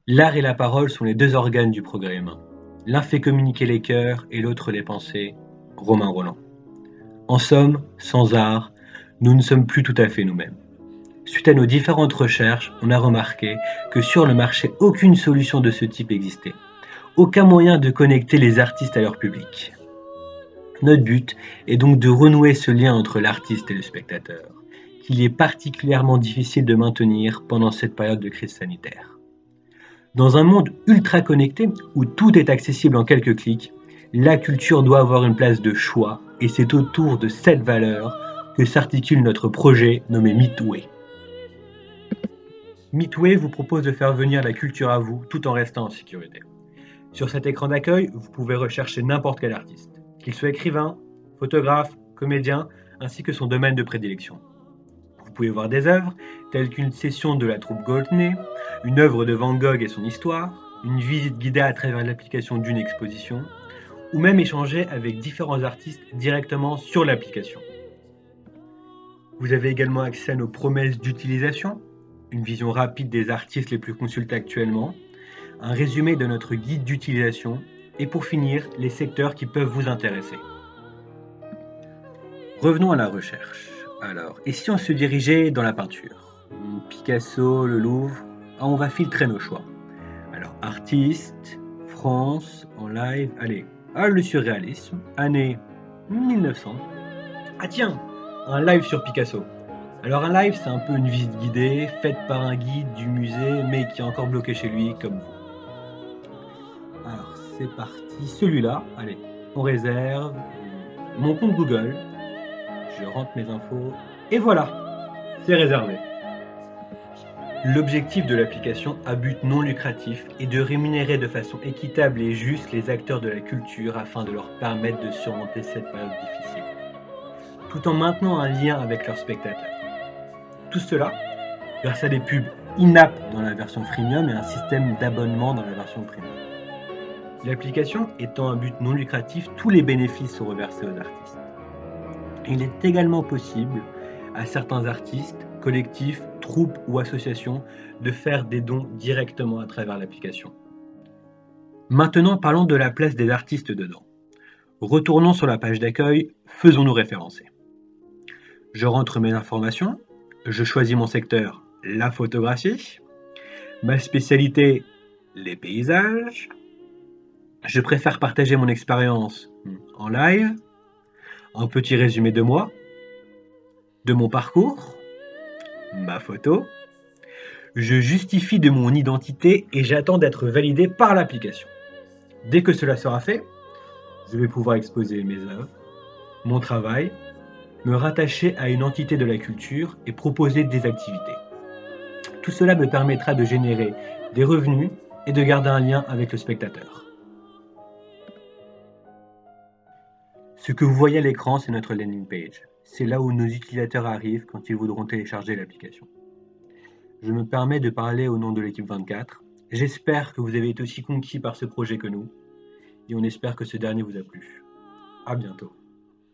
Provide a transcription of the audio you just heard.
L'art et la parole sont les deux organes du progrès humain. L'un fait communiquer les cœurs et l'autre les pensées. Romain Roland. En somme, sans art, nous ne sommes plus tout à fait nous-mêmes. Suite à nos différentes recherches, on a remarqué que sur le marché, aucune solution de ce type existait. Aucun moyen de connecter les artistes à leur public. Notre but est donc de renouer ce lien entre l'artiste et le spectateur, qu'il est particulièrement difficile de maintenir pendant cette période de crise sanitaire. Dans un monde ultra connecté où tout est accessible en quelques clics, la culture doit avoir une place de choix et c'est autour de cette valeur que s'articule notre projet nommé Midway. Midway vous propose de faire venir la culture à vous tout en restant en sécurité. Sur cet écran d'accueil, vous pouvez rechercher n'importe quel artiste, qu'il soit écrivain, photographe, comédien, ainsi que son domaine de prédilection. Vous pouvez voir des œuvres telles qu'une session de la troupe Goldney, une œuvre de Van Gogh et son histoire, une visite guidée à travers l'application d'une exposition, ou même échanger avec différents artistes directement sur l'application. Vous avez également accès à nos promesses d'utilisation, une vision rapide des artistes les plus consultés actuellement, un résumé de notre guide d'utilisation et pour finir, les secteurs qui peuvent vous intéresser. Revenons à la recherche. Alors, et si on se dirigeait dans la peinture? Picasso, le Louvre, on va filtrer nos choix. Alors, artiste, France, en live, allez, le surréalisme, année 1900. Ah tiens, un live sur Picasso. Alors un live, c'est un peu une visite guidée, faite par un guide du musée, mais qui est encore bloqué chez lui, comme vous. Alors, c'est parti, celui-là, allez, on réserve, mon compte Google, je rentre mes infos, et voilà, c'est réservé. L'objectif de l'application à but non lucratif est de rémunérer de façon équitable et juste les acteurs de la culture afin de leur permettre de surmonter cette période difficile, tout en maintenant un lien avec leurs spectateurs. Tout cela grâce à des pubs in-app dans la version freemium et un système d'abonnement dans la version premium. L'application étant un but non lucratif, tous les bénéfices sont reversés aux artistes. Il est également possible à certains artistes, collectifs, troupes ou associations de faire des dons directement à travers l'application. Maintenant, parlons de la place des artistes dedans. Retournons sur la page d'accueil, faisons-nous référencer. Je rentre mes informations, je choisis mon secteur, la photographie, ma spécialité, les paysages. Je préfère partager mon expérience en live, un petit résumé de moi, de mon parcours, ma photo. Je justifie de mon identité et j'attends d'être validé par l'application. Dès que cela sera fait, je vais pouvoir exposer mes œuvres, mon travail, me rattacher à une entité de la culture et proposer des activités. Tout cela me permettra de générer des revenus et de garder un lien avec le spectateur. Ce que vous voyez à l'écran, c'est notre landing page. C'est là où nos utilisateurs arrivent quand ils voudront télécharger l'application. Je me permets de parler au nom de l'équipe 24. J'espère que vous avez été aussi conquis par ce projet que nous, et on espère que ce dernier vous a plu. À bientôt.